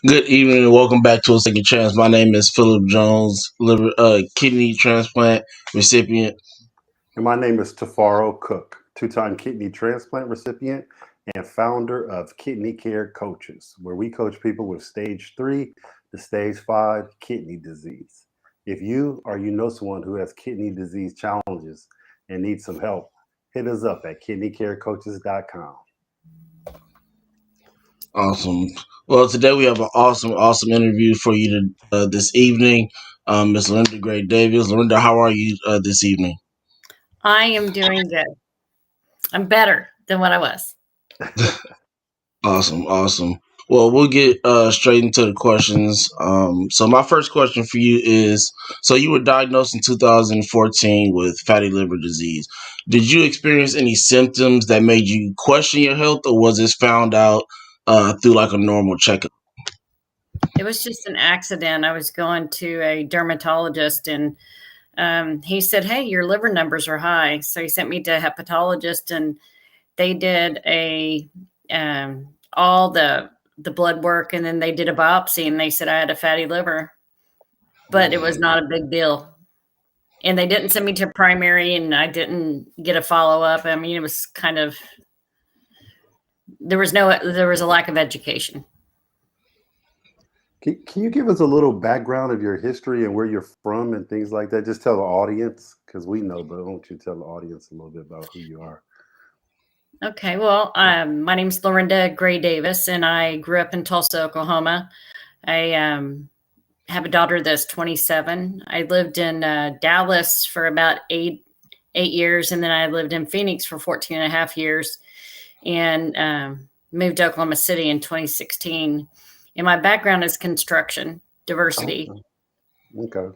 Good evening and welcome back to a second chance. My name is Philip Jones, kidney transplant recipient. And my name is Tafaro Cook, two-time kidney transplant recipient and founder of Kidney Care Coaches, where we coach people with stage 3 to stage 5 kidney disease. If you or you know someone who has kidney disease challenges and needs some help, hit us up at kidneycarecoaches.com. Awesome. Well, today we have an awesome interview for you this evening. Ms. Lorrinda Gray Davis. Lorrinda, how are you this evening? I am doing good. I'm better than what I was. Awesome. Well, we'll get straight into the questions. So my first question for you is, so you were diagnosed in 2014 with fatty liver disease. Did you experience any symptoms that made you question your health, or was this found out through like a normal checkup? It was just an accident. I was going to a dermatologist and he said, "Hey, your liver numbers are high." So he sent me to a hepatologist and they did all the blood work, and then they did a biopsy and they said I had a fatty liver, but it was not a big deal. And they didn't send me to primary and I didn't get a follow-up. I mean, it was kind of, there was a lack of education. Can you give us a little background of your history and where you're from and things like that? Just tell the audience, because we know, but won't you tell the audience a little bit about who you are? Okay, well, my name is Lorrinda Gray Davis, and I grew up in Tulsa, Oklahoma. I have a daughter that's 27. I lived in Dallas for about eight years, and then I lived in Phoenix for 14 and a half years, and moved to Oklahoma City in 2016. And my background is construction, diversity. Okay.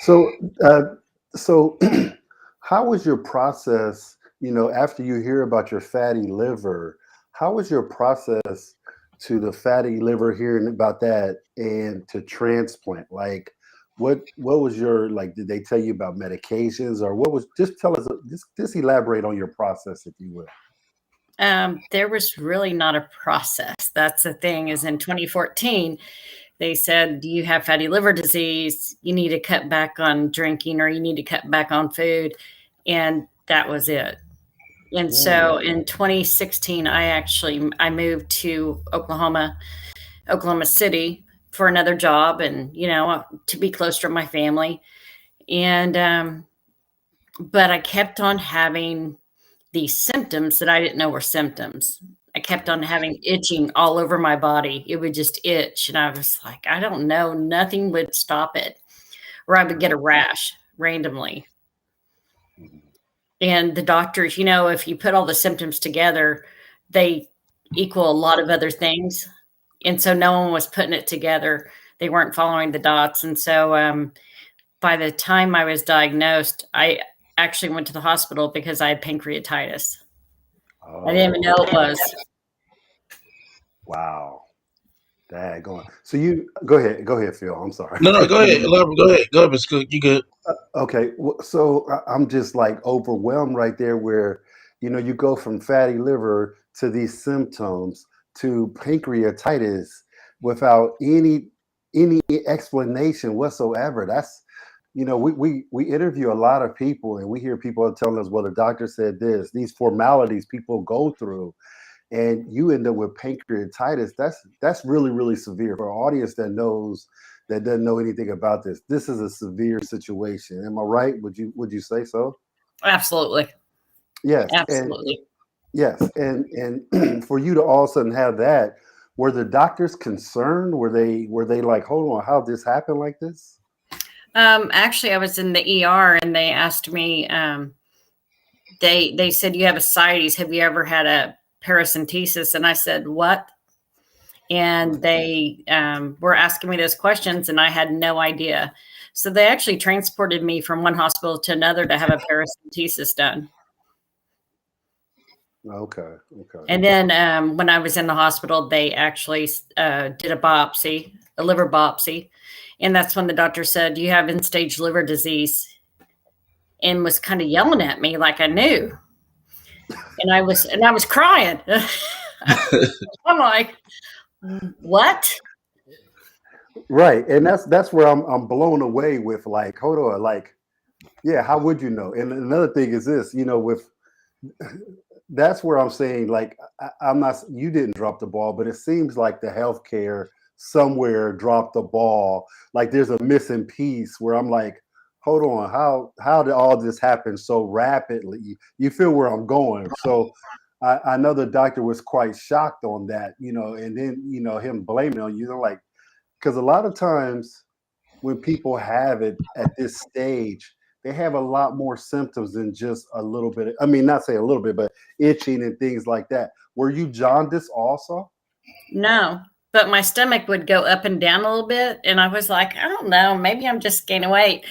So how was your process, after you hear about your fatty liver, how was your process to the fatty liver, hearing about that, and to transplant? Like, what was your, did they tell you about medications, or what was, just tell us, just elaborate on your process, if you will. There was really not a process. That's the thing, is in 2014, they said, "Do you have fatty liver disease? You need to cut back on drinking, or you need to cut back on food." And that was it. And so in 2016, I moved to Oklahoma City for another job, and, to be closer to my family. And, but I kept on having these symptoms that I didn't know were symptoms. I kept on having itching all over my body. It would just itch. And I was like, I don't know, nothing would stop it. Or I would get a rash randomly. And the doctors, if you put all the symptoms together, they equal a lot of other things. And so no one was putting it together. They weren't following the dots. And so by the time I was diagnosed, I actually went to the hospital because I had pancreatitis. I didn't even know it was. Wow. Daggone. So you go ahead, Phil. I'm sorry. No, go ahead. Go ahead, Ms. Cook. You good? Okay. So I'm just overwhelmed right there, where, you go from fatty liver to these symptoms to pancreatitis without any explanation whatsoever. That's, we interview a lot of people, and we hear people telling us, well, the doctor said this, these formalities people go through, and you end up with pancreatitis. That's really, really severe. For an audience that doesn't know anything about this, this is a severe situation. Am I right? Would you say so? Absolutely. Yes. Absolutely. And for you to all of a sudden have that, were the doctors concerned? Were they like, hold on, how did this happen like this? Actually, I was in the ER and they asked me, they said, "You have ascites. Have you ever had a paracentesis?" And I said, "What?" And they were asking me those questions and I had no idea. So they actually transported me from one hospital to another to have a paracentesis done. Okay. And then when I was in the hospital, they actually did a liver biopsy. And that's when the doctor said, "You have end-stage liver disease," and was kind of yelling at me like I knew. And I was crying. I'm like, What? Right, and that's where I'm blown away with, like, hold on, like, yeah, how would you know? And another thing is this, with that's where I'm saying, like, I'm not, you didn't drop the ball, but it seems like the healthcare somewhere dropped the ball. Like there's a missing piece where I'm like, hold on, how did all this happen so rapidly? You feel where I'm going. So I know the doctor was quite shocked on that, and then, him blaming on you, like, because a lot of times when people have it at this stage, they have a lot more symptoms than just a little bit. I mean, not say a little bit, but itching and things like that. Were you jaundiced also? No, but my stomach would go up and down a little bit. And I was like, I don't know, maybe I'm just gaining weight,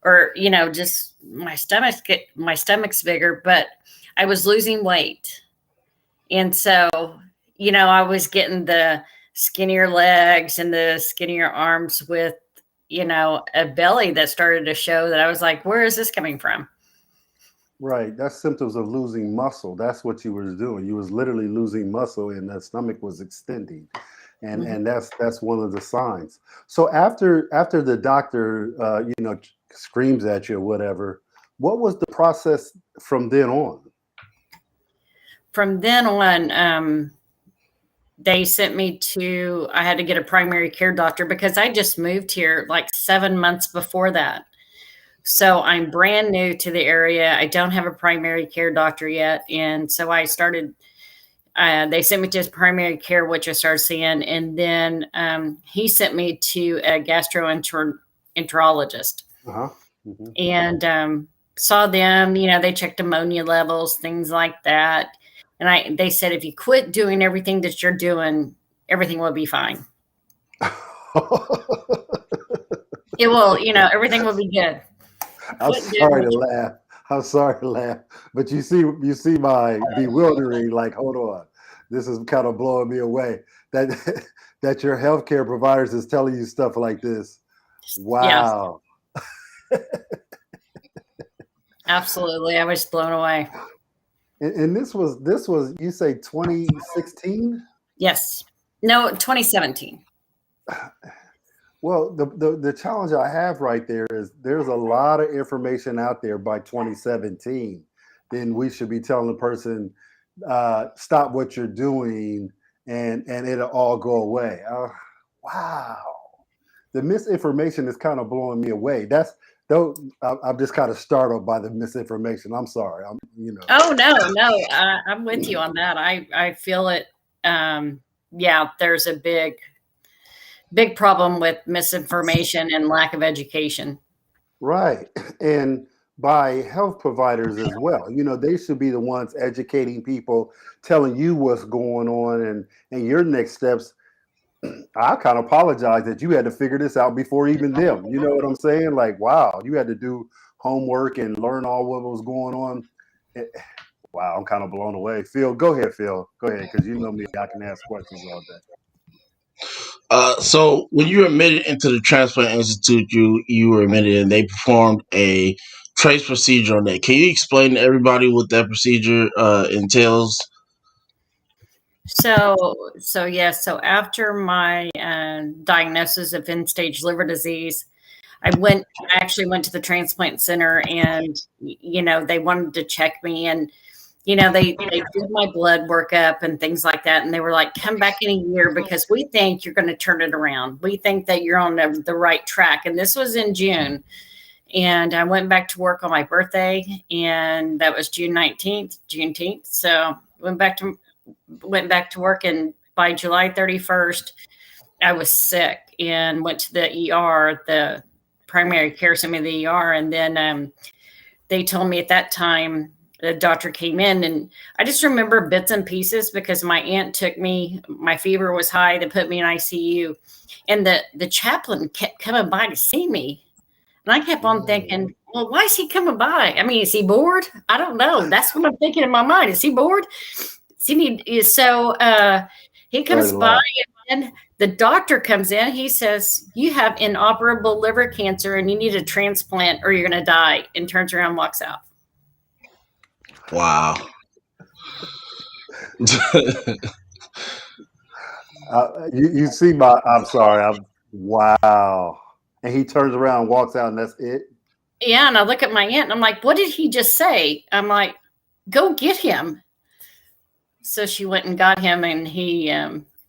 or, just my stomach's bigger, but I was losing weight. And so, I was getting the skinnier legs and the skinnier arms with, a belly that started to show, that I was like, where is this coming from? Right. That's symptoms of losing muscle. That's what you was doing. You was literally losing muscle and the stomach was extending. And Mhm. and that's one of the signs. So after the doctor screams at you or whatever, what was the process from then on? From then on, they sent me to, I had to get a primary care doctor because I just moved here like 7 months before that. So I'm brand new to the area. I don't have a primary care doctor yet. And so I started, they sent me to primary care, which I started seeing. And then he sent me to a gastroenterologist Uh-huh. Hmm. and saw them. They checked ammonia levels, things like that. And they said, if you quit doing everything that you're doing, everything will be fine. It will, everything will be good. I'm Quit doing sorry what to you laugh. I'm sorry to laugh. But you see my bewildering, like, hold on. This is kind of blowing me away. That that your healthcare providers is telling you stuff like this. Yeah, Wow. absolutely. I was blown away. And this was you say 2016? Yes. No, 2017. Well, the challenge I have right there is there's a lot of information out there by 2017. Then we should be telling the person, stop what you're doing, and it'll all go away. Wow, the misinformation is kind of blowing me away. That's though I'm just kind of startled by the misinformation. I'm sorry. Oh, no, I'm with you on that. I feel it. Yeah, there's a big problem with misinformation and lack of education. Right. And by health providers as well. They should be the ones educating people, telling you what's going on and your next steps. I kind of apologize that you had to figure this out before even them. You know what I'm saying? Like, wow, you had to do homework and learn all what was going on. Eh, Wow, I'm kind of blown away. Phil, go ahead, Phil. Go ahead, because you know me, I can ask questions all day. So when you were admitted into the transplant institute, you were admitted, and they performed a trace procedure on that. Can you explain to everybody what that procedure entails? So yes. So after my diagnosis of end-stage liver disease, I actually went to the transplant center, and they wanted to check me, and they did my blood workup and things like that, and they were like, come back in a year because we think you're going to turn it around. We think that you're on the right track. And this was in June, and I went back to work on my birthday, and that was June 19th, Juneteenth. So went back to work, and by July 31st, I was sick and went to the ER. The primary care sent me to the ER, and then they told me at that time, the doctor came in, and I just remember bits and pieces because my aunt took me, my fever was high, they put me in ICU, and the chaplain kept coming by to see me. And I kept on thinking, well, why is he coming by? I mean, is he bored? I don't know. That's what I'm thinking in my mind. Is he bored? He Sorry comes to by, laugh. and then the doctor comes in. He says, you have inoperable liver cancer and you need a transplant or you're going to die, and turns around and walks out. Wow. You see my? I'm sorry. Wow. And he turns around, and walks out, and that's it. Yeah, and I look at my aunt and I'm like, what did he just say? I'm like, go get him. So she went and got him, and he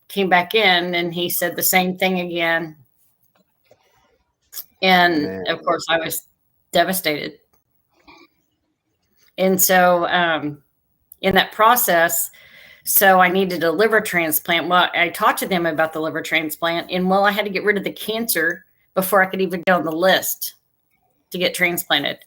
came back in, and he said the same thing again. And Man. of course, I was devastated. And so in that process, so I needed a liver transplant. Well, I talked to them about the liver transplant, and I had to get rid of the cancer before I could even get on the list to get transplanted.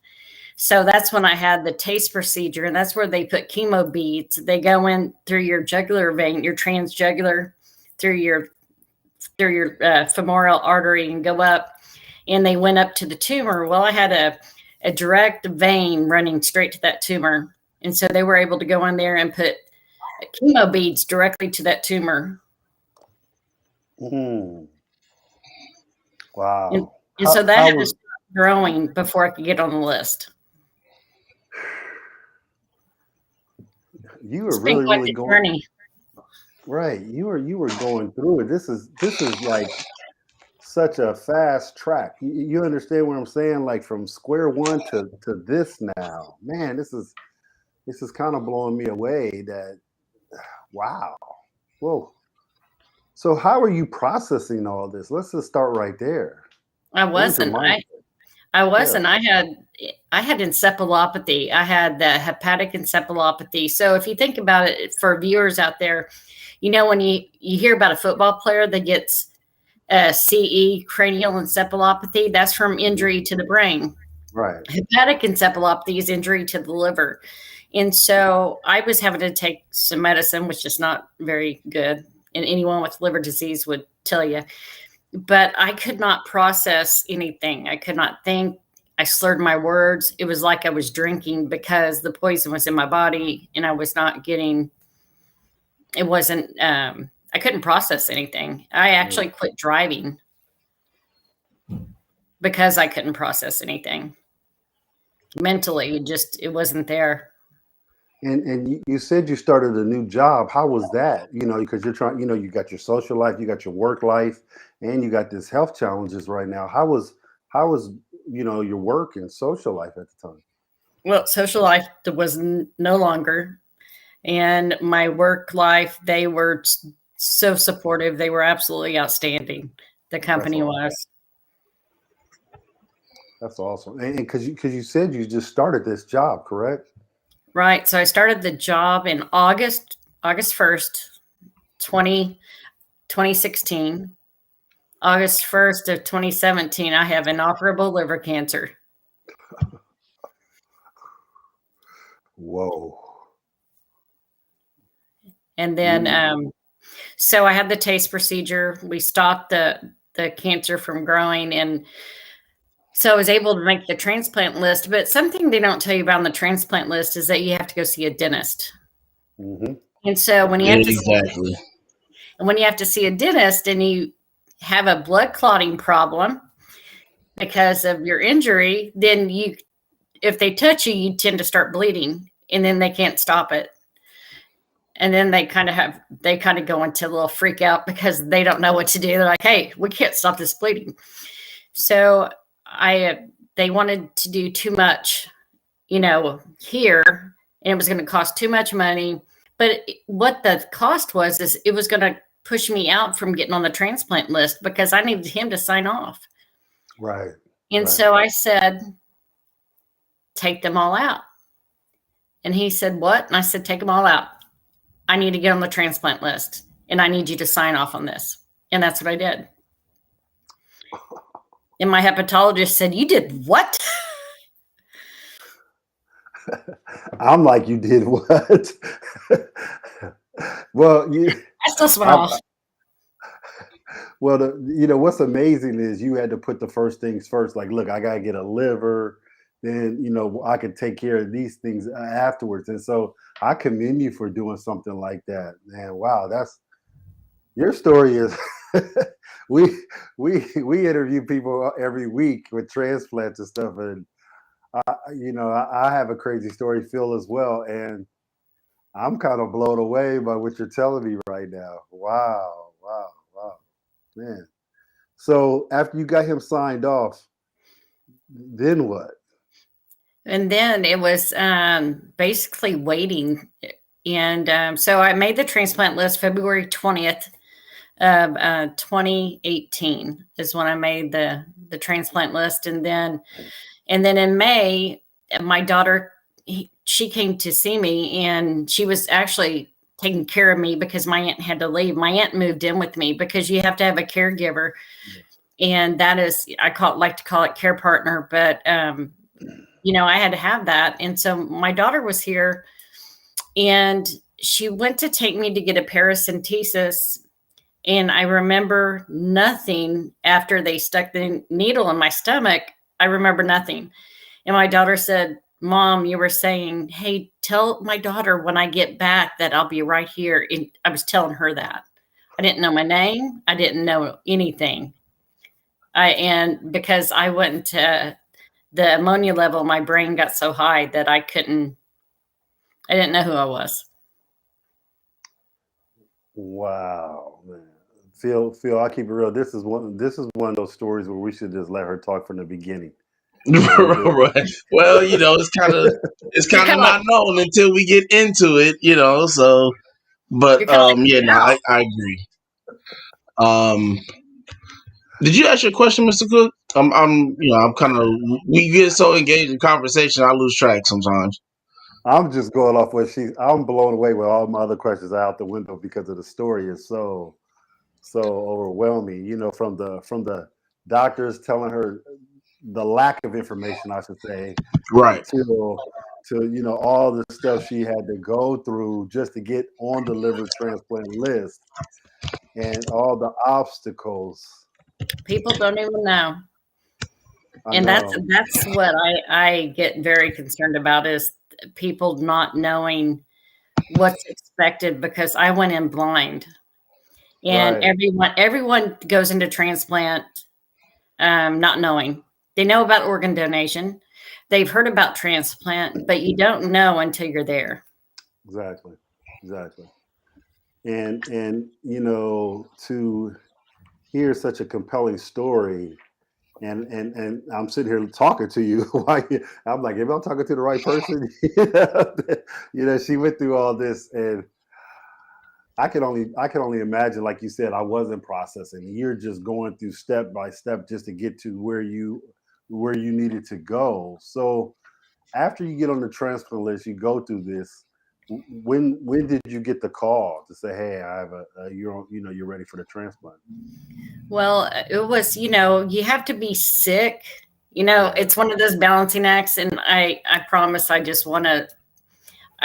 So that's when I had the TACE procedure, and that's where they put chemo beads. They go in through your jugular vein, your transjugular, through your femoral artery, and go up, and they went up to the tumor. Well, I had a direct vein running straight to that tumor, and so they were able to go in there and put chemo beads directly to that tumor. Mm. Wow. And so that had to stop growing before I could get on the list. You were really going. Journey. Right. You were going through it. This is like such a fast track. You understand what I'm saying? Like from square one to this now. Man, this is kind of blowing me away. That wow. Whoa. So how are you processing all this? Let's just start right there. I wasn't. I wasn't. Yeah. I had encephalopathy. I had the hepatic encephalopathy. So if you think about it, for viewers out there, when you hear about a football player that gets CE, cranial encephalopathy, that's from injury to the brain. Right. Hepatic encephalopathy is injury to the liver. And so I was having to take some medicine, which is not very good. And anyone with liver disease would tell you. But I could not process anything. I could not think. I slurred my words. It was like I was drinking because the poison was in my body and I was not getting, it wasn't, I couldn't process anything. I actually quit driving because I couldn't process anything. Mentally, it wasn't there. And you said you started a new job. How was that? Because you're trying, you got your social life, you got your work life, and you got this health challenges right now. How was your work and social life at the time? Well, social life was no longer. And my work life, they were so supportive. They were absolutely outstanding. The company was. That's awesome. And because you said you just started this job, correct? Right. So I started the job in August 1st, 2016. August 1st of 2017, I have inoperable liver cancer. Whoa. And then, so I had the TACE procedure. We stopped the cancer from growing. And so I was able to make the transplant list. But something they don't tell you about on the transplant list is that you have to go see a dentist. Mm-hmm. And so when you have to see a dentist and you have a blood clotting problem because of your injury, then if they touch you, you tend to start bleeding, and then they can't stop it. And then they kind of go into a little freak out because they don't know what to do. They're like, hey, we can't stop this bleeding. So they wanted to do too much, here, and it was going to cost too much money. But what the cost was is it was going to push me out from getting on the transplant list because I needed him to sign off. Right. And so I said, take them all out. And he said, what? And I said, take them all out. I need to get on the transplant list, and I need you to sign off on this. And that's what I did. And my hepatologist said, you did what? I'm like, you did what? Well, I still smile. Well, what's amazing is you had to put the first things first. Like, look, I got to get a liver. Then, I could take care of these things afterwards. And so I commend you for doing something like that, man. Wow. Your story is, we interview people every week with transplants and stuff. And, I have a crazy story, Phil, as well. And I'm kind of blown away by what you're telling me right now. Wow. Wow, man. So after you got him signed off, then what? And then it was basically waiting. And so I made the transplant list February 20th of 2018 is when I made the transplant list. And then in May, my daughter, she came to see me, and she was actually taking care of me because my aunt had to leave. My aunt moved in with me because you have to have a caregiver. And that is, like to call it care partner, but I had to have that. And so my daughter was here, and she went to take me to get a paracentesis. And I remember nothing after they stuck the needle in my stomach. I remember nothing. And my daughter said, "Mom, you were saying, hey, tell my daughter when I get back that I'll be right here." And I was telling her that. I didn't know my name. I didn't know anything. And because I went to the ammonia level, my brain got so high that I didn't know who I was. Wow, man. Phil, I'll keep it real. This is one of those stories where we should just let her talk from the beginning. Right. Well, it's kind of not known until we get into it, So, but I agree. Did you ask your question, Mr. Cook? I'm kind of, we get so engaged in conversation, I lose track sometimes. I'm just going off what I'm blown away with all my other questions out the window because of the story is so overwhelming. From the doctors telling her the lack of information, I should say, Right. to all the stuff she had to go through just to get on the liver transplant list, and all the obstacles. People don't even know. And that's what I get very concerned about, is people not knowing what's expected, because I went in blind. And right. everyone goes into transplant not knowing. They know about organ donation. They've heard about transplant, but you don't know until you're there. Exactly. And to hear such a compelling story, and I'm sitting here talking to you. I'm like, am I talking to the right person? She went through all this, and I can only imagine, like you said, I wasn't processing. You're just going through step by step just to get to where you needed to go. So after you get on the transplant list, you go through this. When did you get the call to say, hey, I have you're ready for the transplant? Well, it was, you have to be sick. It's one of those balancing acts. And I promise I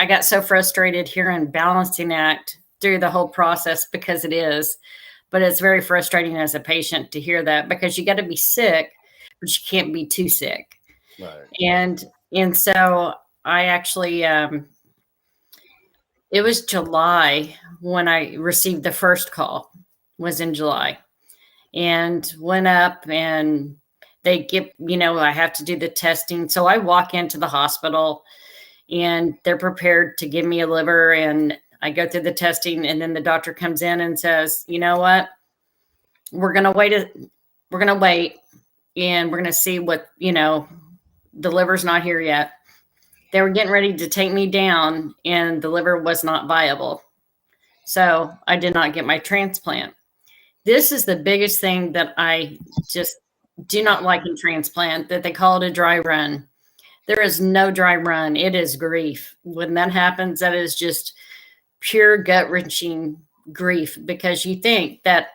got so frustrated hearing balancing act through the whole process, because it is, but it's very frustrating as a patient to hear that, because you got to be sick, but you can't be too sick. Right. And so I actually, it was July when I received the first call, was in July, and went up, and they get, I have to do the testing. So I walk into the hospital, and they're prepared to give me a liver, and I go through the testing, and then the doctor comes in and says, you know what, we're going to wait, and we're going to see what, the liver's not here yet. They were getting ready to take me down, and the liver was not viable. So I did not get my transplant. This is the biggest thing that I just do not like in transplant, that they call it a dry run. There is no dry run. It is grief. When that happens, that is just pure gut-wrenching grief, because you think that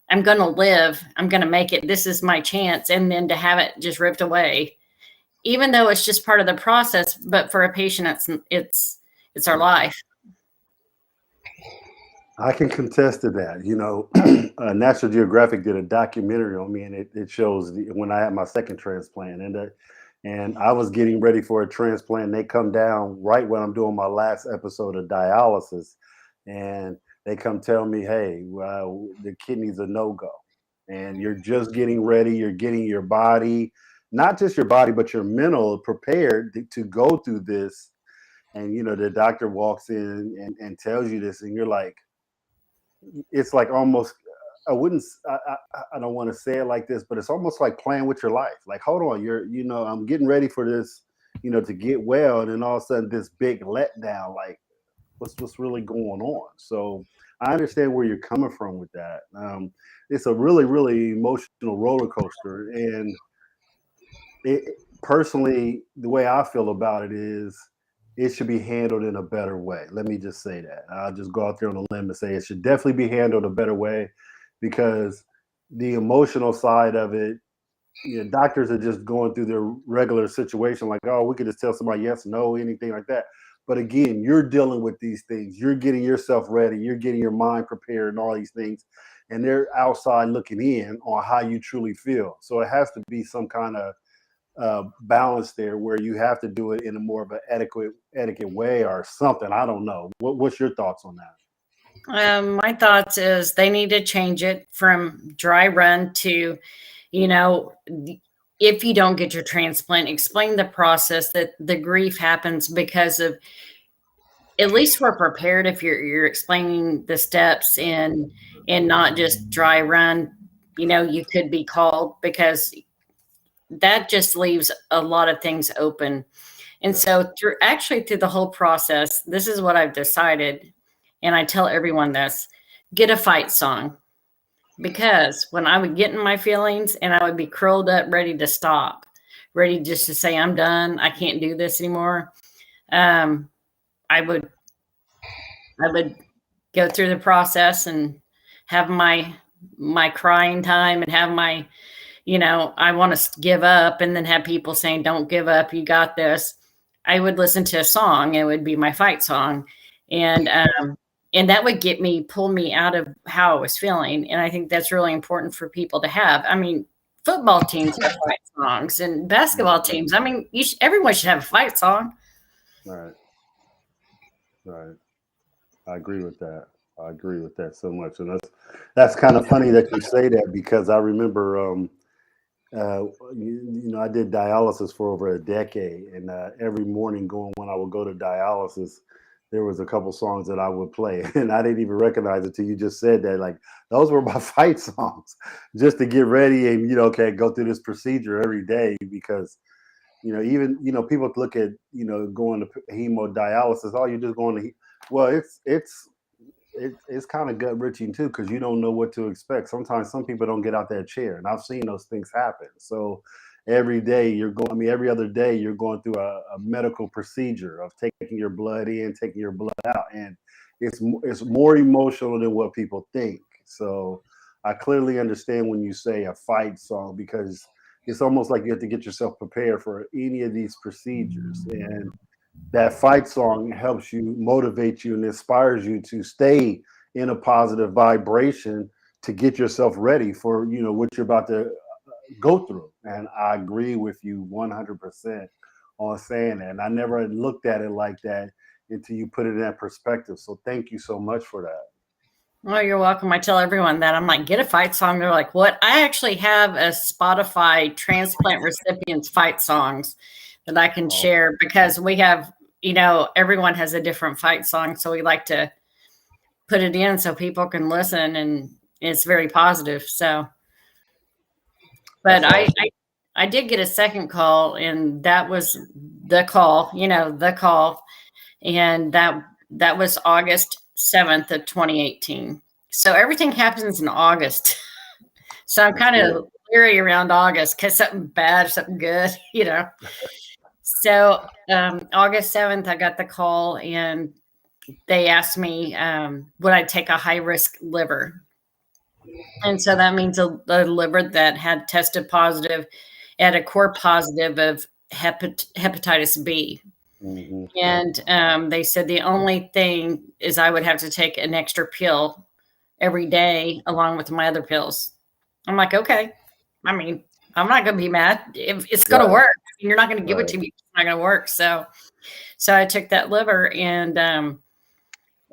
I'm going to live, I'm going to make it, this is my chance, and then to have it just ripped away, even though it's just part of the process, but for a patient, it's our life. I can contest to that. National Geographic did a documentary on me, and it shows when I had my second transplant, and I was getting ready for a transplant. And they come down right when I'm doing my last episode of dialysis, and they come tell me, hey, the kidney's a no-go, and you're just getting ready. You're getting your body, not just your body, but your mental prepared to go through this. And, the doctor walks in and tells you this, and you're like, it's like almost I wouldn't. I don't want to say it like this, but it's almost like playing with your life. Like, hold on, I'm getting ready for this, to get well, and then all of a sudden this big letdown. Like, what's really going on? So I understand where you're coming from with that. It's a really, really emotional roller coaster, and personally, the way I feel about it is it should be handled in a better way. Let me just say that. I'll just go out there on a limb and say it should definitely be handled a better way, because the emotional side of it, doctors are just going through their regular situation, like, oh, we could just tell somebody yes, no, anything like that. But again, you're dealing with these things. You're getting yourself ready. You're getting your mind prepared and all these things. And they're outside looking in on how you truly feel. So it has to be some kind of balance there where you have to do it in a more of an etiquette way or something. I don't know. What's your thoughts on that? My thoughts is they need to change it from dry run to, if you don't get your transplant, explain the process, that the grief happens because of, at least we're prepared if you're explaining the steps and not just dry run. You could be called, because that just leaves a lot of things open. And so through the whole process, this is what I've decided. And I tell everyone this: get a fight song. Because when I would get in my feelings and I would be curled up, ready to stop, ready just to say, I'm done, I can't do this anymore. I would go through the process and have my crying time and have my, I want to give up, and then have people saying, don't give up, you got this. I would listen to a song. It would be my fight song. And that would pull me out of how I was feeling. And I think that's really important for people to have. I mean, football teams have fight songs, and basketball teams. I mean, everyone should have a fight song. Right. I agree with that. I agree with that so much. And that's kind of funny that you say that, because I remember, I did dialysis for over a decade, and every morning when I would go to dialysis, there was a couple songs that I would play, and I didn't even recognize it till you just said that. Like, those were my fight songs, just to get ready and go through this procedure every day. Because even people look at going to hemodialysis. Oh, you're just going to well, it's kind of gut wrenching too, because you don't know what to expect. Sometimes some people don't get out that chair, and I've seen those things happen. So every other day you're going through a medical procedure of taking your blood in, taking your blood out, and it's more emotional than what people think. So I clearly understand when you say a fight song, because it's almost like you have to get yourself prepared for any of these procedures, and that fight song helps you, motivate you, and inspires you to stay in a positive vibration to get yourself ready for what you're about to go through. And I agree with you 100% on saying that. And I never looked at it like that until you put it in that perspective. So thank you so much for that. Well, you're welcome. I tell everyone that. I'm like, get a fight song. They're like, what? I actually have a Spotify transplant recipients fight songs that I can share, because we have, everyone has a different fight song. So we like to put it in so people can listen, and it's very positive. So, but awesome. I did get a second call, and that was the call, and that was August 7th of 2018. So everything happens in August. So I'm kind of leery around August, because something bad, something good, So August 7th, I got the call, and they asked me, would I take a high risk liver? And so that means a liver that had tested positive at a core positive of hepatitis B. Mm-hmm. And they said the only thing is I would have to take an extra pill every day along with my other pills. I'm like, okay. I mean, I'm not going to be mad if it's going to work. You're not going to give it to me. It's not going to work. So I took that liver, and I'm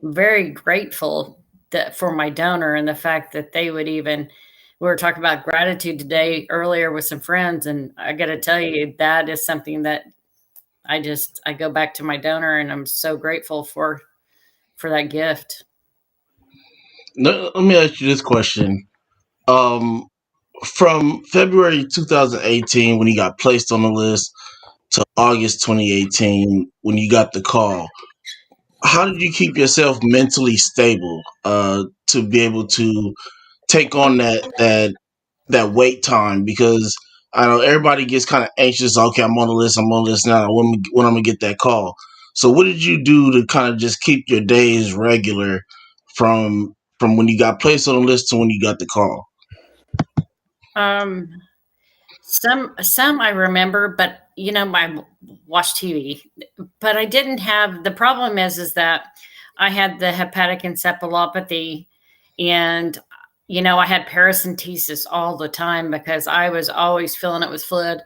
very grateful for my donor, and the fact that they would we were talking about gratitude today earlier with some friends. And I got to tell you, that is something that I go back to my donor, and I'm so grateful for that gift. Let me ask you this question. Um, from February 2018, when you got placed on the list, to August 2018, when you got the call, how did you keep yourself mentally stable to be able to take on that wait time? Because I know everybody gets kind of anxious. Okay, I'm on the list. I'm on the list now. When I'm gonna get that call? So, what did you do to kind of just keep your days regular from when you got placed on the list to when you got the call? Um, some I remember, but I watch TV, but I didn't have. The problem is that I had the hepatic encephalopathy, and I had paracentesis all the time because I was always filling it with fluid,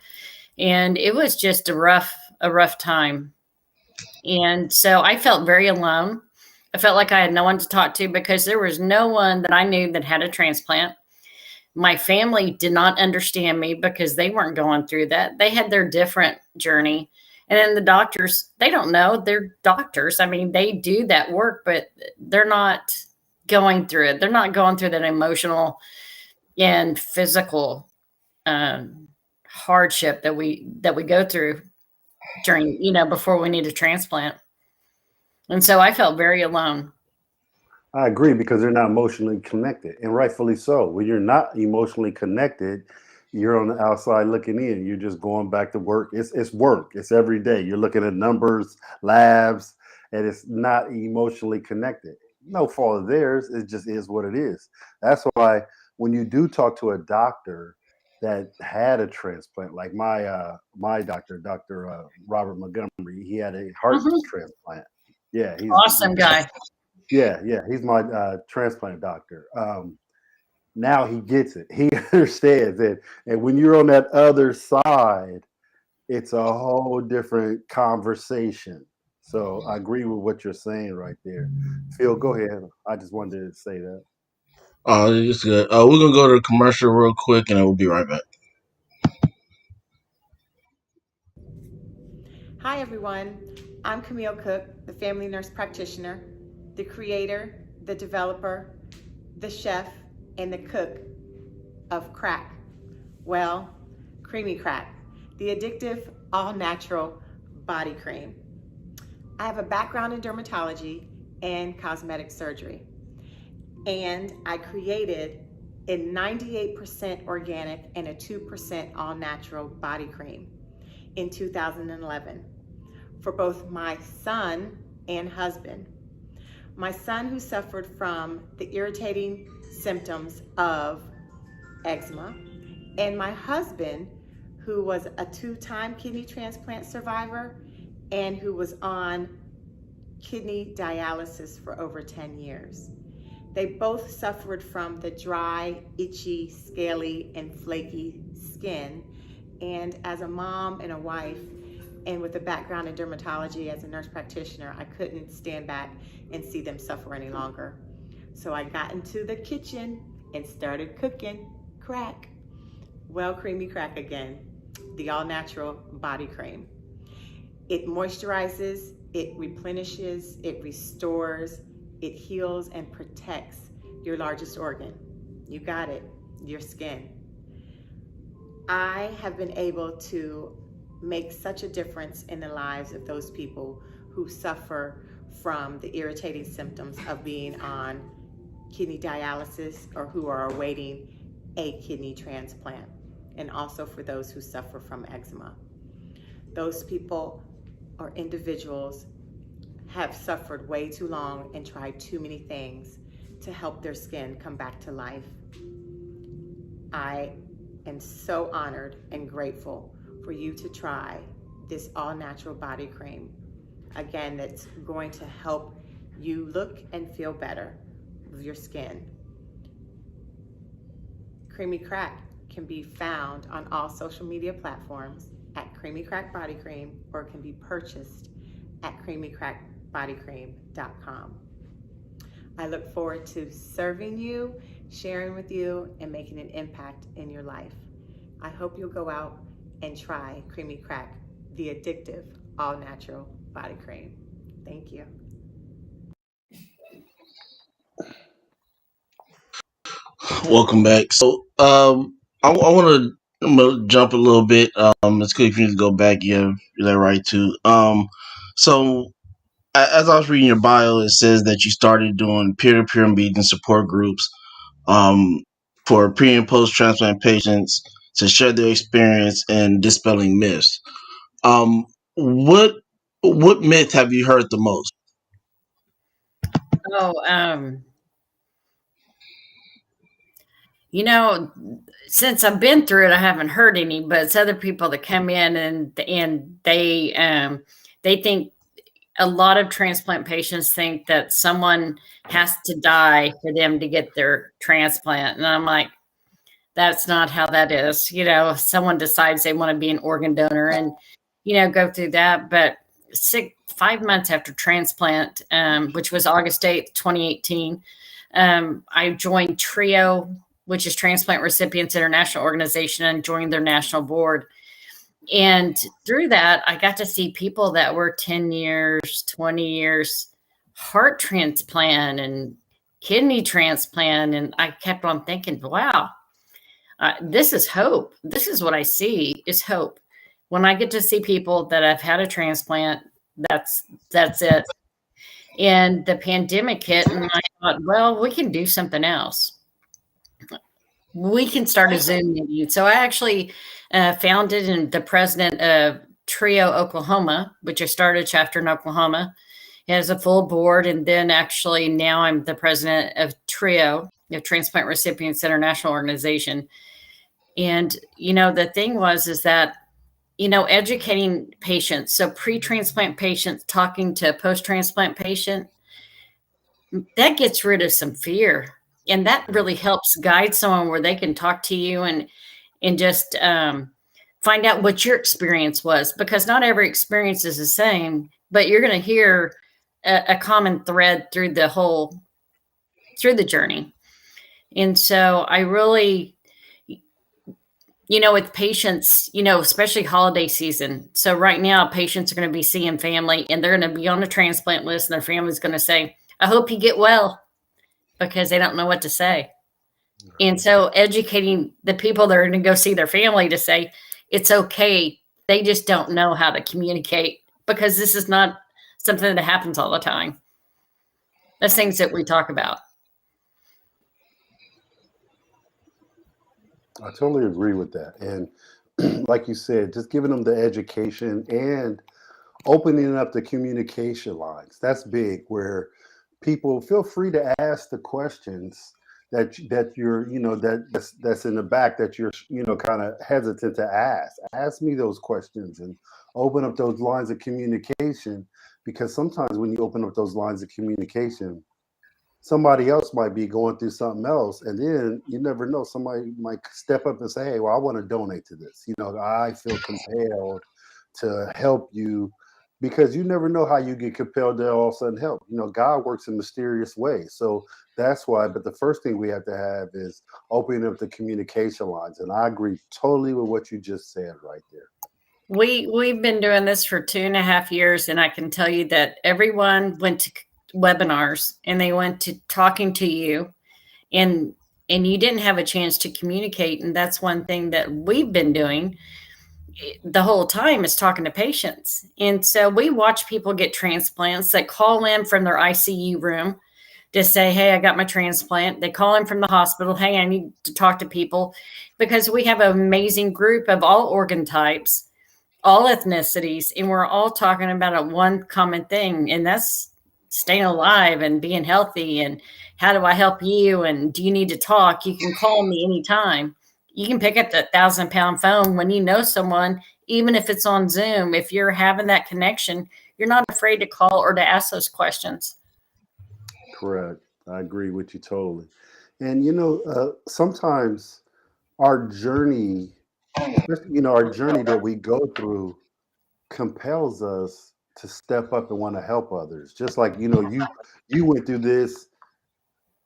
and it was just a rough time. And so I felt very alone. I felt like I had no one to talk to because there was no one that I knew that had a transplant. My family did not understand me because they weren't going through that. They had their different journey. And then the doctors, they don't know. They're doctors. I mean, they do that work, but they're not going through it. They're not going through that emotional and physical hardship that we go through during, before we need a transplant. And so I felt very alone. I agree because they're not emotionally connected, and rightfully so. When you're not emotionally connected, you're on the outside looking in. You're just going back to work. It's work. It's every day. You're looking at numbers, labs, and it's not emotionally connected. No fault of theirs. It just is what it is. That's why when you do talk to a doctor that had a transplant, like my doctor, Doctor Robert Montgomery, he had a heart Mhm. transplant. Yeah, Awesome guy. yeah, he's my transplant doctor. Now he gets it. He understands it. And when you're on that other side, it's a whole different conversation. So I agree with what you're saying right there. Phil, go ahead. I just wanted to say that. It's good. We're gonna go to the commercial real quick, and then we'll be right back. Hi, everyone. I'm Camille Cook, the family nurse practitioner, the creator, the developer, the chef, and the cook of crack. Well, Creamy Crack, the addictive, all-natural body cream. I have a background in dermatology and cosmetic surgery, and I created a 98% organic and a 2% all-natural body cream in 2011 for both my son and husband. My son, who suffered from the irritating symptoms of eczema, and my husband, who was a 2-time kidney transplant survivor and who was on kidney dialysis for over 10 years. They both suffered from the dry, itchy, scaly, and flaky skin. And as a mom and a wife, and with a background in dermatology as a nurse practitioner, I couldn't stand back and see them suffer any longer. So I got into the kitchen and started cooking crack. Well, Creamy Crack again, the all-natural body cream. It moisturizes, it replenishes, it restores, it heals and protects your largest organ. You got it, your skin. I have been able to make such a difference in the lives of those people who suffer from the irritating symptoms of being on kidney dialysis or who are awaiting a kidney transplant, and also for those who suffer from eczema. Those people or individuals have suffered way too long and tried too many things to help their skin come back to life. I am so honored and grateful for you to try this all-natural body cream. Again, that's going to help you look and feel better with your skin. Creamy Crack can be found on all social media platforms at Creamy Crack Body Cream, or can be purchased at creamycrackbodycream.com. I look forward to serving you, sharing with you, and making an impact in your life. I hope you'll go out and try Creamy Crack, the addictive, all-natural body cream. Thank you. Welcome back. So, I want to. I'm gonna jump a little bit. It's good if you need to go back. You have that right too. So as I was reading your bio, it says that you started doing peer-to-peer meetings and support groups, um, for pre and post transplant patients to share their experience and dispelling myths. Um, what what myth have you heard the most? Oh, you know, since I've been through it, I haven't heard any, but it's other people that come in and they think a lot of transplant patients think that someone has to die for them to get their transplant. And I'm like, that's not how that is. Someone decides they want to be an organ donor and, go through that. But 5 months after transplant, which was August 8th, 2018, I joined TRIO, which is Transplant Recipients International Organization, and joined their national board. And through that, I got to see people that were 10 years, 20 years, heart transplant and kidney transplant. And I kept on thinking, wow, this is hope. This is what I see is hope. When I get to see people that have had a transplant, that's it. And the pandemic hit, and I thought, well, we can do something else. We can start a Zoom meeting. So I actually founded and the president of TRIO Oklahoma, which I started a chapter in Oklahoma. It has a full board. And then actually now I'm the president of TRIO, the Transplant Recipients International Organization. And, the thing is that, educating patients, so pre-transplant patients talking to a post-transplant patient, that gets rid of some fear. And that really helps guide someone where they can talk to you and just find out what your experience was, because not every experience is the same, but you're going to hear a common thread through the journey. And so I really, with patients, especially holiday season. So right now, patients are going to be seeing family and they're going to be on a transplant list and their family's going to say, I hope you get well, because they don't know what to say. And so educating the people that are going to go see their family to say, it's okay. They just don't know how to communicate, because this is not something that happens all the time. That's things that we talk about. I totally agree with that. And like you said, just giving them the education and opening up the communication lines. That's big, where people feel free to ask the questions that you're, that's in the back that you're, kind of hesitant to ask. Ask me those questions and open up those lines of communication, because sometimes when you open up those lines of communication, somebody else might be going through something else, and then you never know, somebody might step up and say, hey, well, I want to donate to this. I feel compelled to help you, because you never know how you get compelled to all of a sudden help. God works in mysterious ways. So that's why. But the first thing we have to have is opening up the communication lines. And I agree totally with what you just said right there. We've been doing this for 2.5 years, and I can tell you that everyone went to webinars and they went to talking to you, and you didn't have a chance to communicate. And that's one thing that we've been doing the whole time, is talking to patients. And so we watch people get transplants that call in from their ICU room to say, hey, I got my transplant. They call in from the hospital, hey, I need to talk to people, because we have an amazing group of all organ types, all ethnicities, and we're all talking about one common thing, and that's staying alive and being healthy. And how do I help you? And do you need to talk? You can call me anytime. You can pick up that 1,000-pound phone when you know someone, even if it's on Zoom. If you're having that connection, you're not afraid to call or to ask those questions. Correct. I agree with you totally. And sometimes our journey, especially our journey that we go through, compels us to step up and want to help others. Just like you went through this.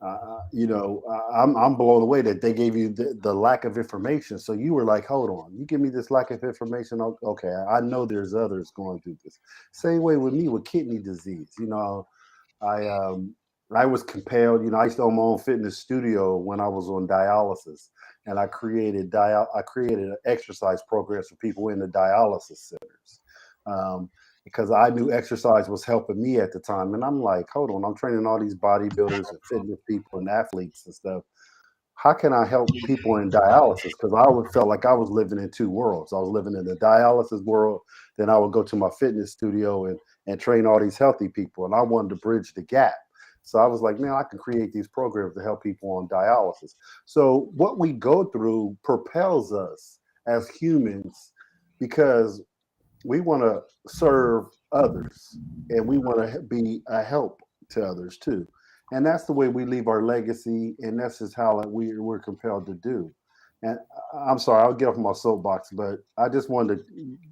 I'm blown away that they gave you the lack of information. So you were like, hold on, you give me this lack of information. Okay, I know there's others going through this. Same way with me with kidney disease. I I was compelled, I used to own my own fitness studio when I was on dialysis, and I created an exercise programs for people in the dialysis centers, because I knew exercise was helping me at the time. And I'm like, hold on, I'm training all these bodybuilders and fitness people and athletes and stuff. How can I help people in dialysis? Because I always felt like I was living in two worlds. I was living in the dialysis world, then I would go to my fitness studio and train all these healthy people, and I wanted to bridge the gap. So I was like, man, I can create these programs to help people on dialysis. So what we go through propels us as humans, because we want to serve others and we want to be a help to others too. And that's the way we leave our legacy, and that's just how we're compelled to do. And I'm sorry, I'll get off my soapbox, but I just wanted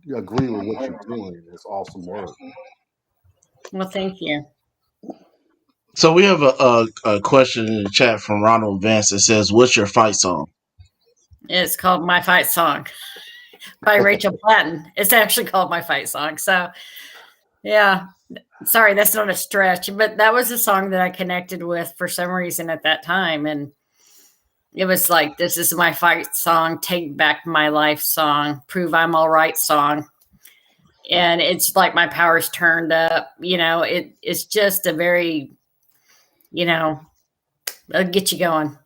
to agree with what you're doing. It's awesome work. Well, thank you. So we have a question in the chat from Ronald Vance that says, "What's your fight song?" It's called My Fight Song by Rachel Platten. It's actually called My Fight Song. So, yeah, sorry, that's not a stretch, but that was a song that I connected with for some reason at that time. And it was like, this is my fight song, take back my life song, prove I'm all right song. And it's like my power's turned up. It's just a very, it'll get you going.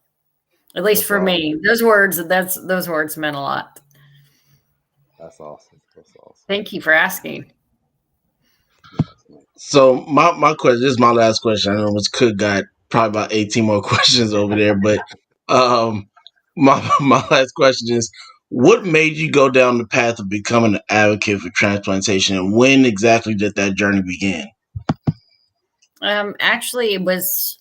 At least That's for awesome. me, those words meant a lot. That's awesome. That's awesome. Thank you for asking. So my question, this is my last question. I know Ms. Cook got probably about 18 more questions over there, but my last question is, what made you go down the path of becoming an advocate for transplantation, and when exactly did that journey begin? Actually, it was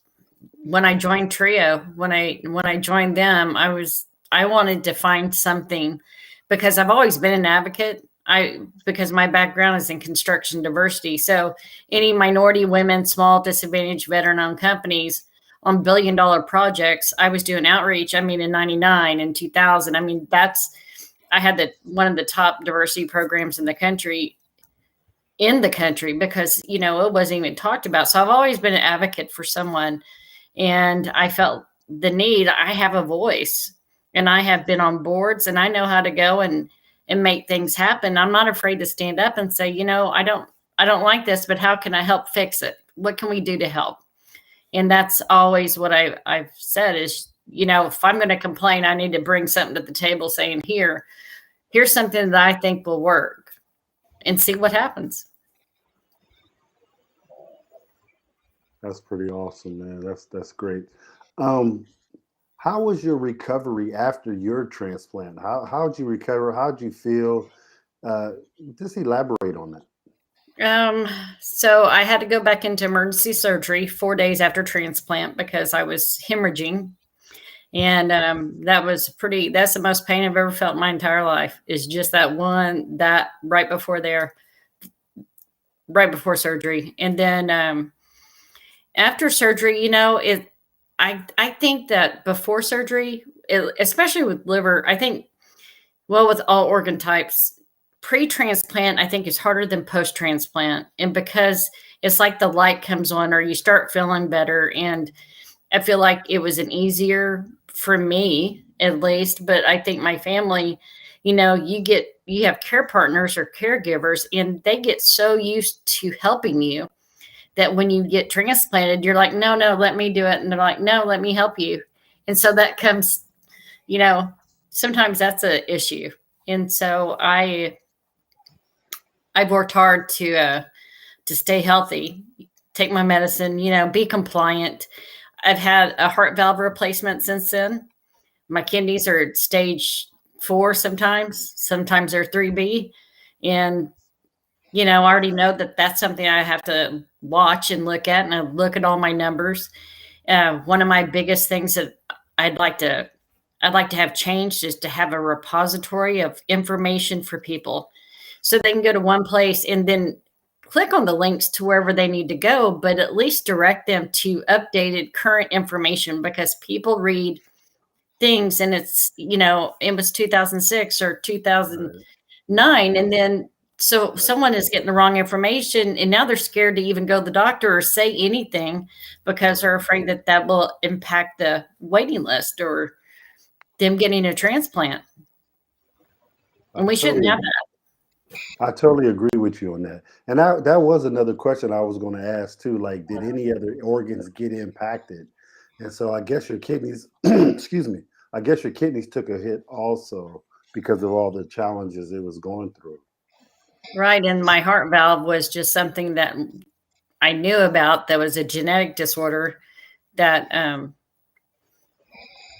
when I joined Trio. When I joined them, I wanted to find something, because I've always been an advocate. Because my background is in construction diversity. So any minority women, small disadvantaged veteran-owned companies on billion-dollar projects, I was doing outreach. In 99 and 2000. I had one of the top diversity programs in the country, because, it wasn't even talked about. So I've always been an advocate for someone, and I felt the need. I have a voice, and I have been on boards, and I know how to go and make things happen. I'm not afraid to stand up and say, I don't like this, but how can I help fix it? What can we do to help? And that's always what I've said is, if I'm going to complain, I need to bring something to the table saying, here's something that I think will work, and see what happens. That's pretty awesome, man. That's great. How was your recovery after your transplant? How'd you recover? How'd you feel? Just elaborate on that. So I had to go back into emergency surgery 4 days after transplant because I was hemorrhaging. And that's the most pain I've ever felt in my entire life, is just that right before surgery. And then after surgery, I think that before surgery, especially with liver, I think, with all organ types, pre-transplant, I think, is harder than post-transplant. And because it's like the light comes on, or you start feeling better. And I feel like it was an easier, for me at least, but I think my family, you have care partners or caregivers, and they get so used to helping you that when you get transplanted, you're like, no, let me do it. And they're like, no, let me help you. And so that comes, sometimes that's an issue. And so I've worked hard to stay healthy, take my medicine, be compliant. I've had a heart valve replacement since then. My kidneys are at stage 4 sometimes they're 3B. And, I already know that that's something I have to watch and look at, and I look at all my numbers. One of my biggest things that I'd like to have changed is to have a repository of information for people, so they can go to one place and then click on the links to wherever they need to go, but at least direct them to updated current information, because people read things and it's, it was 2006 or 2009. And then So someone is getting the wrong information, and now they're scared to even go to the doctor or say anything because they're afraid that that will impact the waiting list or them getting a transplant. And we shouldn't have that. I totally agree with you on that. And that was another question I was going to ask too. Like, did any other organs get impacted? And so I guess your kidneys, excuse me, I guess your kidneys took a hit also because of all the challenges it was going through. Right. And my heart valve was just something that I knew about that was a genetic disorder that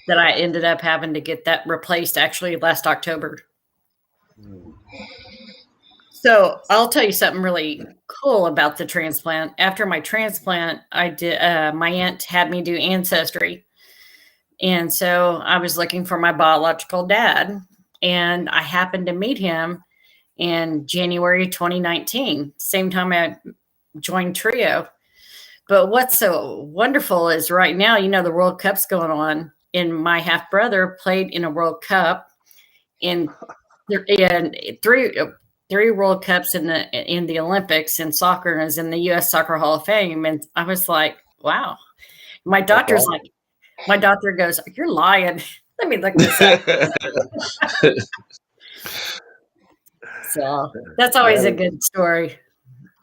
that I ended up having to get that replaced actually last October. So I'll tell you something really cool about the transplant. After my transplant, I did my aunt had me do ancestry. And so I was looking for my biological dad, and I happened to meet him in January 2019, same time I joined Trio. But what's so wonderful is right now, you know, the World Cup's going on, and my half brother played in a World Cup in three World Cups in the Olympics in soccer, and is in the U.S. Soccer Hall of Fame. And I was like, wow. My doctor's like, my doctor goes, "You're lying." Let me look this up. So that's always a good story.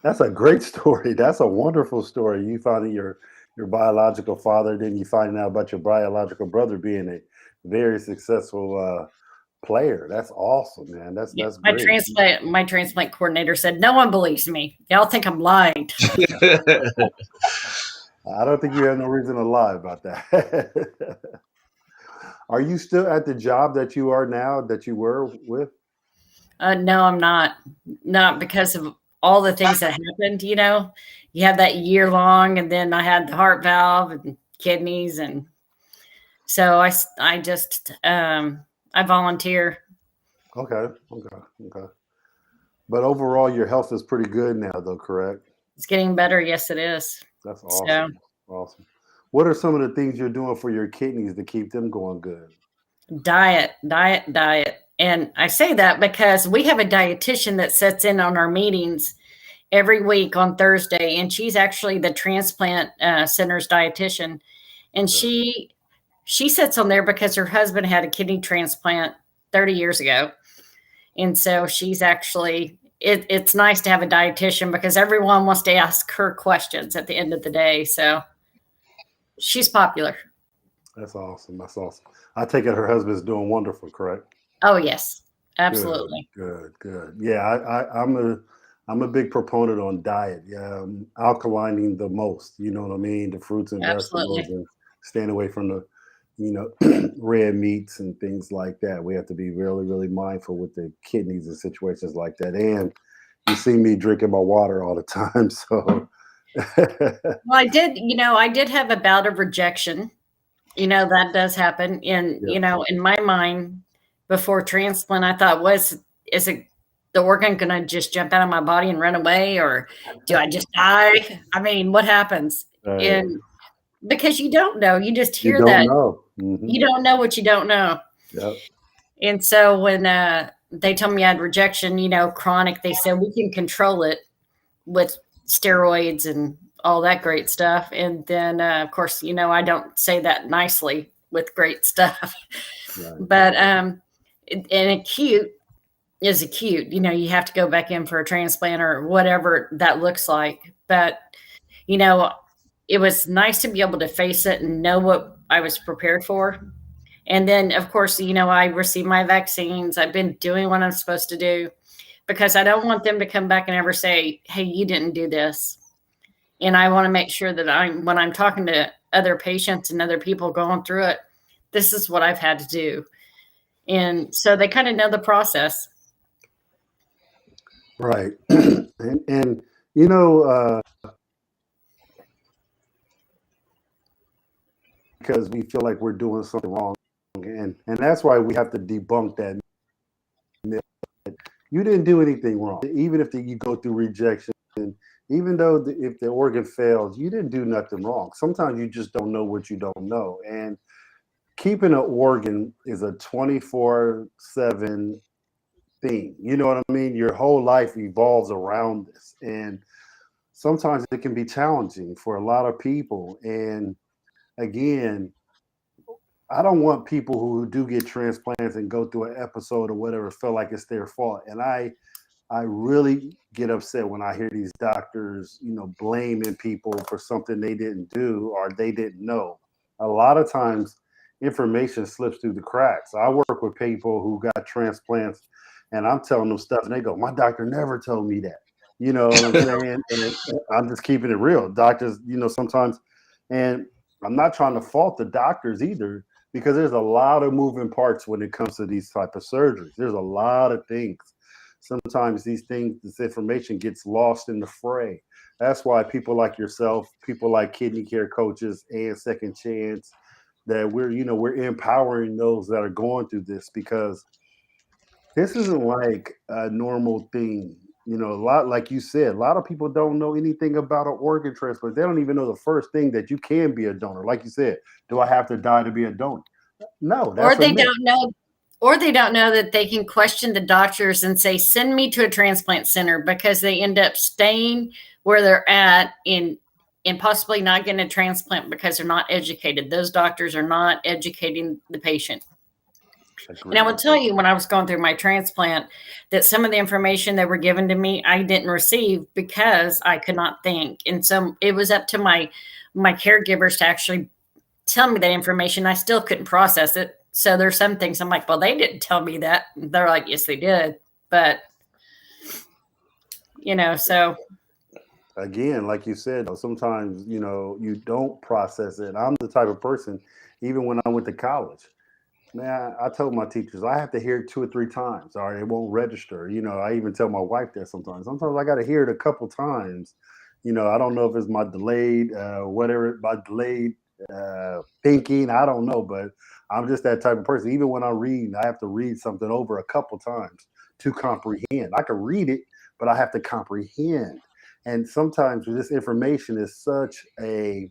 That's a great story. That's a wonderful story. You finding your biological father, then you finding out about your biological brother being a very successful player. That's awesome, man. That's great. My transplant coordinator said, "No one believes me. Y'all think I'm lying." I don't think you have no reason to lie about that. Are you still at the job that you are now that you were with? No, I'm not. Not because of all the things that happened. You know, you have that year long, and then I had the heart valve and kidneys, and so I just I volunteer. Okay. But overall, your health is pretty good now, though, correct? It's getting better. Yes, it is. That's awesome. So, awesome. What are some of the things you're doing for your kidneys to keep them going good? Diet. And I say that because we have a dietitian that sits in on our meetings every week on Thursday, and she's actually the transplant center's dietitian. And she sits on there because her husband had a kidney transplant 30 years ago. And so she's actually, it's nice to have a dietitian because everyone wants to ask her questions at the end of the day. So she's popular. That's awesome. I take it her husband's doing wonderful, correct? Oh, yes, absolutely. Good. Yeah, I'm a big proponent on diet. Yeah, alkalining the most. You know what I mean? The fruits and vegetables, and staying away from the, red meats and things like that. We have to be really, really mindful with the kidneys and situations like that. And you see me drinking my water all the time, so. Well, I did have a bout of rejection. That does happen. And, in my mind, before transplant, I thought, is it the organ going to just jump out of my body and run away, or do I just die? I mean, what happens? And because you don't know, you just hear that. Mm-hmm. You don't know what you don't know. Yep. And so when they told me I had rejection, chronic, they said we can control it with steroids and all that great stuff. And then, of course, I don't say that nicely with great stuff. Right. But an acute is acute. You have to go back in for a transplant or whatever that looks like. But, it was nice to be able to face it and know what I was prepared for. And then, of course, I received my vaccines. I've been doing what I'm supposed to do because I don't want them to come back and ever say, "Hey, you didn't do this." And I want to make sure that when I'm talking to other patients and other people going through it, this is what I've had to do. And so they kind of know the process. Right. and because we feel like we're doing something wrong. And that's why we have to debunk that myth. You didn't do anything wrong. Even if you go through rejection, even though if the organ fails, you didn't do nothing wrong. Sometimes you just don't know what you don't know. And keeping an organ is a 24/7 thing. You know what I mean? Your whole life evolves around this. And sometimes it can be challenging for a lot of people. And again, I don't want people who do get transplants and go through an episode or whatever feel like it's their fault. And I really get upset when I hear these doctors, blaming people for something they didn't do or they didn't know. A lot of times information slips through the cracks. I work with people who got transplants and I'm telling them stuff and they go, my doctor never told me that. You know what I'm saying? And I'm just keeping it real. Doctors, sometimes, and I'm not trying to fault the doctors either, because there's a lot of moving parts when it comes to these type of surgeries. There's a lot of things. Sometimes this information gets lost in the fray. That's why people like yourself, people like kidney care coaches and Second Chance, that we're empowering those that are going through this, because this isn't like a normal thing. A lot, like you said, a lot of people don't know anything about an organ transplant. They don't even know the first thing that you can be a donor. Like you said, do I have to die to be a donor? No, that's Or they don't know. Or they don't know that they can question the doctors and say, send me to a transplant center, because they end up staying where they're at and possibly not getting a transplant because they're not educated. Those doctors are not educating the patient. And I will tell you, when I was going through my transplant, that some of the information that were given to me, I didn't receive because I could not think. And so it was up to my caregivers to actually tell me that information. I still couldn't process it. So there's some things I'm like, well, they didn't tell me that. They're like, yes, they did. But, so. Again, like you said, sometimes, you don't process it. I'm the type of person, even when I went to college, man, I told my teachers, I have to hear it 2 or 3 times or it won't register. I even tell my wife that sometimes. Sometimes I got to hear it a couple times. I don't know if it's my delayed, thinking. I don't know, but I'm just that type of person. Even when I read, I have to read something over a couple times to comprehend. I can read it, but I have to comprehend. And sometimes this information is such a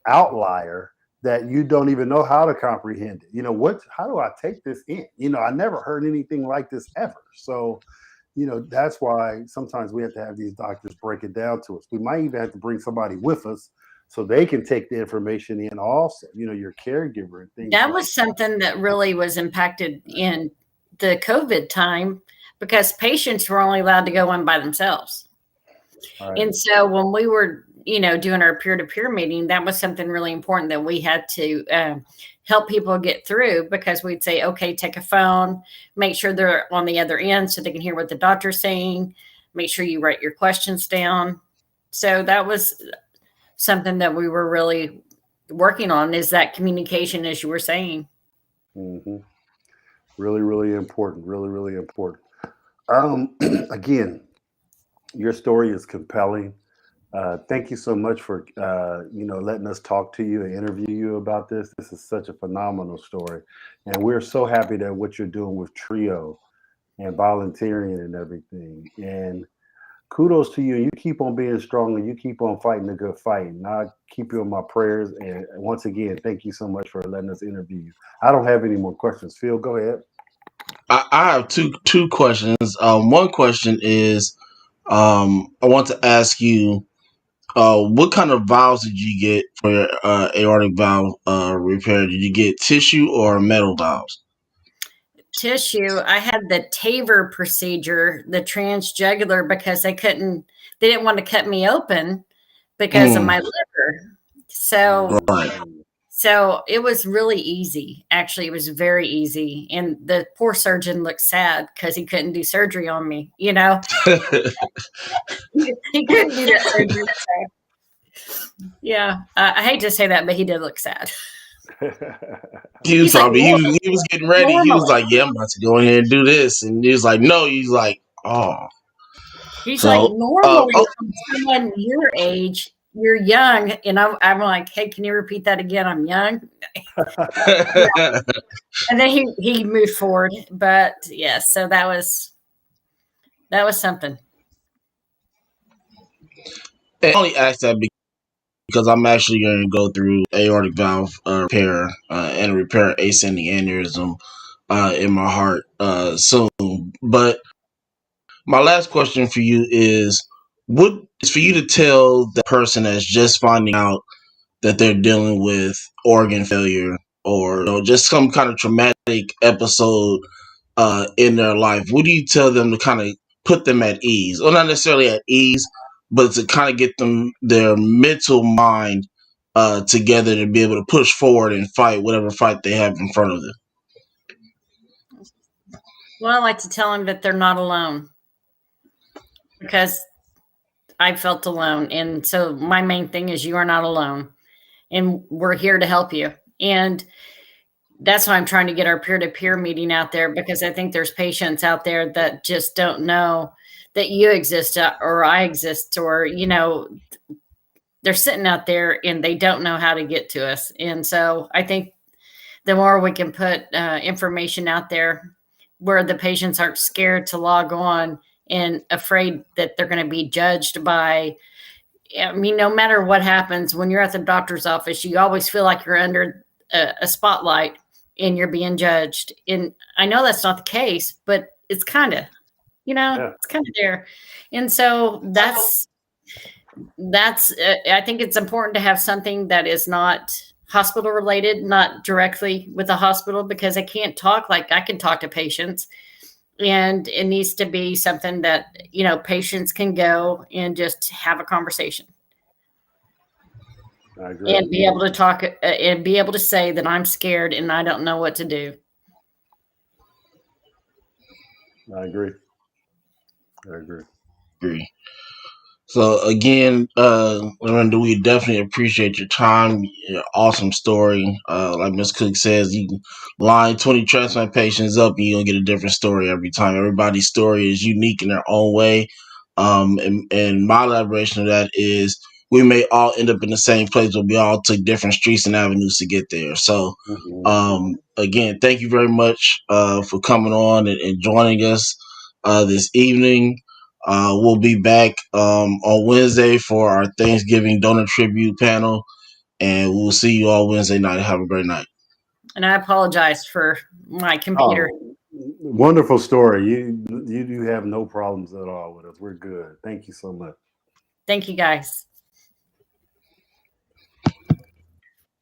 outlier that you don't even know how to comprehend it. How do I take this in? I never heard anything like this ever. So, that's why sometimes we have to have these doctors break it down to us. We might even have to bring somebody with us so they can take the information in also, your caregiver and things. That was something that really was impacted in the COVID time, because patients were only allowed to go in by themselves. Right. And so when we were, doing our peer-to-peer meeting, that was something really important that we had to help people get through, because we'd say, okay, take a phone, make sure they're on the other end so they can hear what the doctor's saying, make sure you write your questions down. So that was something that we were really working on, is that communication, as you were saying. Mm-hmm. Really, really important. Really, really important. Again, your story is compelling. Thank you so much for, letting us talk to you and interview you about this. This is such a phenomenal story. And we're so happy that what you're doing with TRIO and volunteering and everything. And kudos to you. You keep on being strong and you keep on fighting the good fight. And I keep you in my prayers. And once again, thank you so much for letting us interview you. I don't have any more questions. Phil, go ahead. I have two questions. One question is, I want to ask you, what kind of valves did you get for your aortic valve repair? Did you get tissue or metal valves? Tissue. I had the TAVR procedure, the transjugular, because they didn't want to cut me open because of my liver. So, so it was really easy. Actually, it was very easy. And the poor surgeon looked sad because he couldn't do surgery on me, he couldn't do that surgery. Yeah. I hate to say that, but he did look sad. He was getting ready. He was like, yeah, I'm about to go in here and do this. And he was like, no. He's like, oh. He's like, normally someone your age, you're young. And I'm like, hey, can you repeat that again? I'm young. Yeah. And then he moved forward. But yes, so that was something. I only asked that because I'm actually going to go through aortic valve repair and repair ascending aneurysm in my heart soon. But my last question for you is, what is for you to tell the person that's just finding out that they're dealing with organ failure, or just some kind of traumatic episode in their life? What do you tell them to kind of put them at ease, or not necessarily at ease, but to kind of get them their mental mind together to be able to push forward and fight whatever fight they have in front of them? Well, I like to tell them that they're not alone, because I felt alone. And so my main thing is, you are not alone, and we're here to help you. And that's why I'm trying to get our peer-to-peer meeting out there, because I think there's patients out there that just don't know that you exist, or I exist, or, they're sitting out there and they don't know how to get to us. And so I think the more we can put information out there where the patients aren't scared to log on and afraid that they're going to be judged by, I mean, no matter what happens, when you're at the doctor's office, you always feel like you're under a spotlight and you're being judged. And I know that's not the case, but it's kind of, it's kind of there. And so that's I think it's important to have something that is not hospital related, not directly with the hospital, because I can't talk like I can talk to patients. And it needs to be something that, patients can go and just have a conversation. I agree. And be able to talk and be able to say that I'm scared and I don't know what to do. I agree. So again, Lorrinda, we definitely appreciate your time. Your awesome story. Like Ms. Cook says, you can line 20 transplant patients up and you're gonna get a different story every time. Everybody's story is unique in their own way. And my elaboration of that is, we may all end up in the same place, but we all took different streets and avenues to get there. So again, thank you very much for coming on and joining us this evening. We'll be back on Wednesday for our Thanksgiving donor tribute panel, and we'll see you all Wednesday night. Have a great night. And I apologize for my computer. Wonderful story. You do have no problems at all with us. We're good. Thank you so much. Thank you, guys.